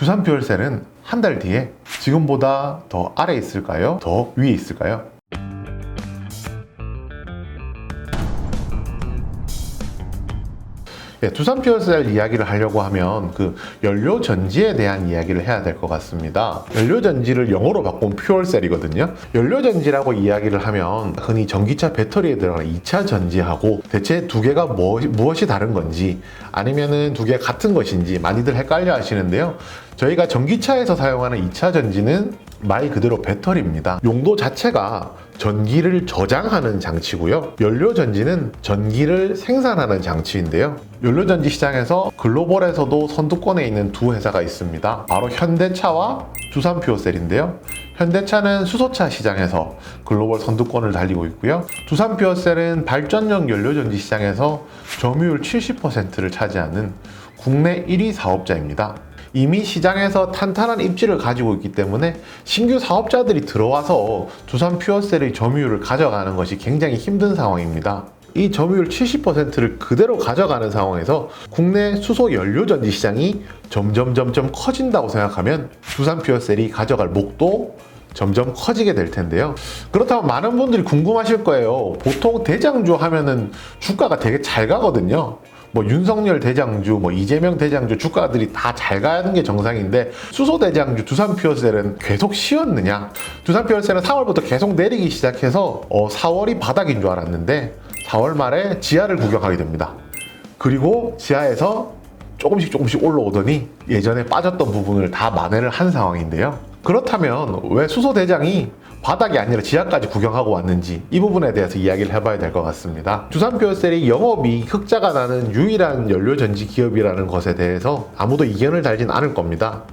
두산 퓨얼셀은 한 달 뒤에 지금보다 더 아래에 있을까요? 더 위에 있을까요? 두산 퓨얼셀 이야기를 하려고 하면 그 연료 전지에 대한 이야기를 해야 될 것 같습니다. 연료 전지를 영어로 바꾼 퓨얼셀이거든요. 연료 전지라고 이야기를 하면 흔히 전기차 배터리에 들어가는 2차 전지하고 대체 두 개가 무엇이 다른 건지 아니면은 두 개 같은 것인지 많이들 헷갈려 하시는데요. 저희가 전기차에서 사용하는 2차 전지는 말 그대로 배터리입니다. 용도 자체가 전기를 저장하는 장치고요. 연료전지는 전기를 생산하는 장치인데요. 연료전지 시장에서 글로벌에서도 선두권에 있는 두 회사가 있습니다. 바로 현대차와 두산 퓨어셀인데요. 현대차는 수소차 시장에서 글로벌 선두권을 달리고 있고요. 두산 퓨어셀은 발전용 연료전지 시장에서 점유율 70%를 차지하는 국내 1위 사업자입니다. 이미 시장에서 탄탄한 입지를 가지고 있기 때문에 신규 사업자들이 들어와서 두산 퓨어셀의 점유율을 가져가는 것이 굉장히 힘든 상황입니다. 이 점유율 70%를 그대로 가져가는 상황에서 국내 수소 연료전지 시장이 점점 커진다고 생각하면 두산 퓨어셀이 가져갈 몫도 점점 커지게 될 텐데요. 그렇다면 많은 분들이 궁금하실 거예요. 보통 대장주 하면은 주가가 되게 잘 가거든요. 뭐 윤석열 대장주, 뭐 이재명 대장주 주가들이 다 잘 가는 게 정상인데 수소 대장주 두산 퓨어셀은 계속 쉬었느냐? 두산 퓨어셀은 3월부터 계속 내리기 시작해서 4월이 바닥인 줄 알았는데 4월 말에 지하를 구경하게 됩니다. 그리고 지하에서 조금씩 올라오더니 예전에 빠졌던 부분을 다 만회를 한 상황인데요. 그렇다면 왜 수소 대장이 바닥이 아니라 지하까지 구경하고 왔는지 이 부분에 대해서 이야기를 해봐야 될 것 같습니다. 두산 퓨어셀이 영업이익 흑자가 나는 유일한 연료전지 기업이라는 것에 대해서 아무도 이견을 달진 않을 겁니다.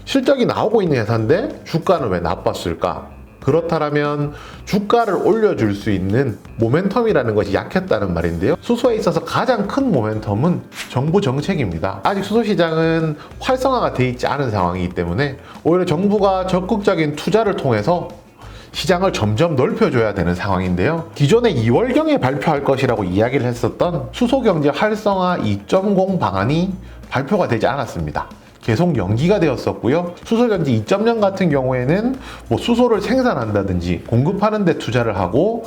실적이 나오고 있는 회사인데 주가는 왜 나빴을까? 그렇다면 주가를 올려줄 수 있는 모멘텀이라는 것이 약했다는 말인데요. 수소에 있어서 가장 큰 모멘텀은 정부 정책입니다. 아직 수소 시장은 활성화가 돼 있지 않은 상황이기 때문에 오히려 정부가 적극적인 투자를 통해서 시장을 점점 넓혀줘야 되는 상황인데요. 기존에 2월경에 발표할 것이라고 이야기를 했었던 수소경제 활성화 2.0 방안이 발표가 되지 않았습니다. 계속 연기가 되었었고요. 수소전지 2.0 같은 경우에는 뭐 수소를 생산한다든지 공급하는 데 투자를 하고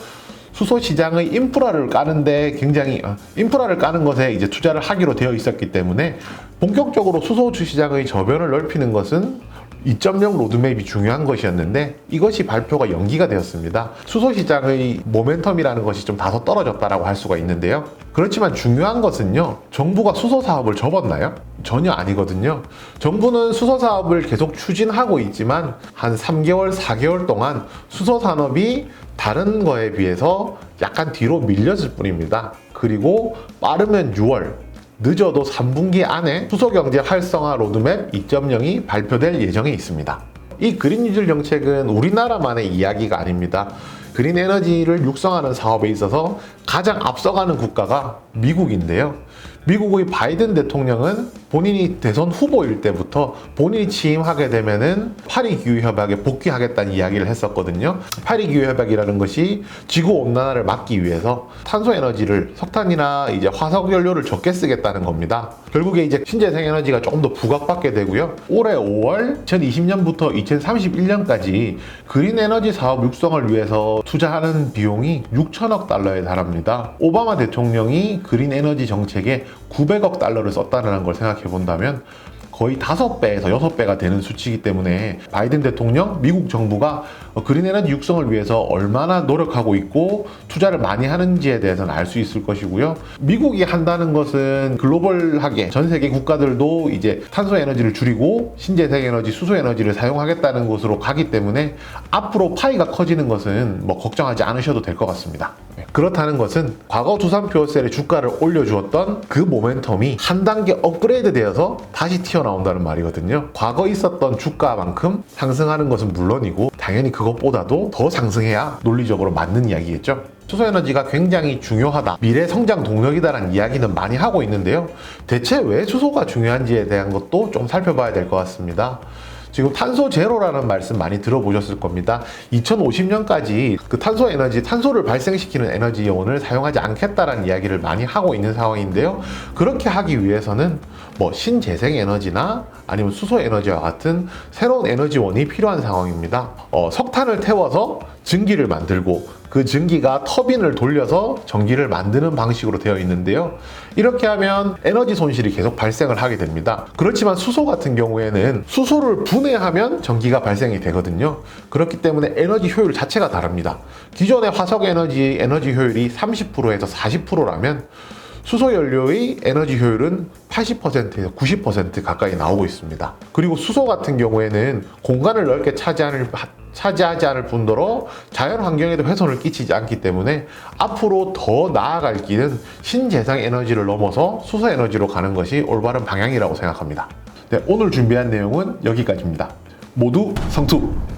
수소 시장의 인프라를 까는데 굉장히 인프라를 까는 것에 이제 투자를 하기로 되어 있었기 때문에 본격적으로 수소 시장의 저변을 넓히는 것은 2.0 로드맵이 중요한 것이었는데 이것이 발표가 연기가 되었습니다. 수소 시장의 모멘텀이라는 것이 좀 다소 떨어졌다라고 할 수가 있는데요. 그렇지만 중요한 것은요. 정부가 수소 사업을 접었나요? 전혀 아니거든요. 정부는 수소 사업을 계속 추진하고 있지만 한 3개월, 4개월 동안 수소 산업이 다른 거에 비해서 약간 뒤로 밀렸을 뿐입니다. 그리고 빠르면 6월, 늦어도 3분기 안에 수소경제 활성화 로드맵 2.0이 발표될 예정에 있습니다. 이 그린 뉴딜 정책은 우리나라만의 이야기가 아닙니다. 그린 에너지를 육성하는 사업에 있어서 가장 앞서가는 국가가 미국인데요. 미국의 바이든 대통령은 본인이 대선 후보일 때부터 본인이 취임하게 되면은 파리 기후협약에 복귀하겠다는 이야기를 했었거든요. 파리 기후협약이라는 것이 지구온난화를 막기 위해서 탄소에너지를 석탄이나 이제 화석연료를 적게 쓰겠다는 겁니다. 결국에 이제 신재생에너지가 조금 더 부각받게 되고요. 올해 5월 2020년부터 2031년까지 그린에너지 사업 육성을 위해서 투자하는 비용이 6천억 달러에 달합니다. 오바마 대통령이 그린에너지 정책에 900억 달러를 썼다는 걸 생각해 본다면 거의 5배에서 6배가 되는 수치이기 때문에 바이든 대통령, 미국 정부가 그린에너지 육성을 위해서 얼마나 노력하고 있고 투자를 많이 하는지에 대해서는 알 수 있을 것이고요. 미국이 한다는 것은 글로벌하게 전 세계 국가들도 이제 탄소 에너지를 줄이고 신재생 에너지, 수소 에너지를 사용하겠다는 곳으로 가기 때문에 앞으로 파이가 커지는 것은 뭐 걱정하지 않으셔도 될 것 같습니다. 그렇다는 것은 과거 두산 퓨어셀의 주가를 올려주었던 그 모멘텀이 한 단계 업그레이드 되어서 다시 튀어나온다는 말이거든요. 과거 있었던 주가만큼 상승하는 것은 물론이고 당연히 그것보다도 더 상승해야 논리적으로 맞는 이야기겠죠. 수소에너지가 굉장히 중요하다, 미래 성장 동력이다라는 이야기는 많이 하고 있는데요. 대체 왜 수소가 중요한지에 대한 것도 좀 살펴봐야 될 것 같습니다. 지금 탄소 제로라는 말씀 많이 들어보셨을 겁니다. 2050년까지 그 탄소 에너지, 탄소를 발생시키는 에너지 요원을 사용하지 않겠다라는 이야기를 많이 하고 있는 상황인데요. 그렇게 하기 위해서는 뭐 신재생 에너지나 아니면 수소 에너지와 같은 새로운 에너지원이 필요한 상황입니다. 석탄을 태워서 증기를 만들고 그 증기가 터빈을 돌려서 전기를 만드는 방식으로 되어 있는데요. 이렇게 하면 에너지 손실이 계속 발생을 하게 됩니다. 그렇지만 수소 같은 경우에는 수소를 분해하면 전기가 발생이 되거든요. 그렇기 때문에 에너지 효율 자체가 다릅니다. 기존의 화석 에너지 효율이 30%에서 40%라면 수소 연료의 에너지 효율은 80%에서 90% 가까이 나오고 있습니다. 그리고 수소 같은 경우에는 공간을 넓게 차지하지 않을 뿐더러 자연 환경에도 훼손을 끼치지 않기 때문에 앞으로 더 나아갈 길은 신재생 에너지를 넘어서 수소 에너지로 가는 것이 올바른 방향이라고 생각합니다. 네, 오늘 준비한 내용은 여기까지입니다. 모두 성투!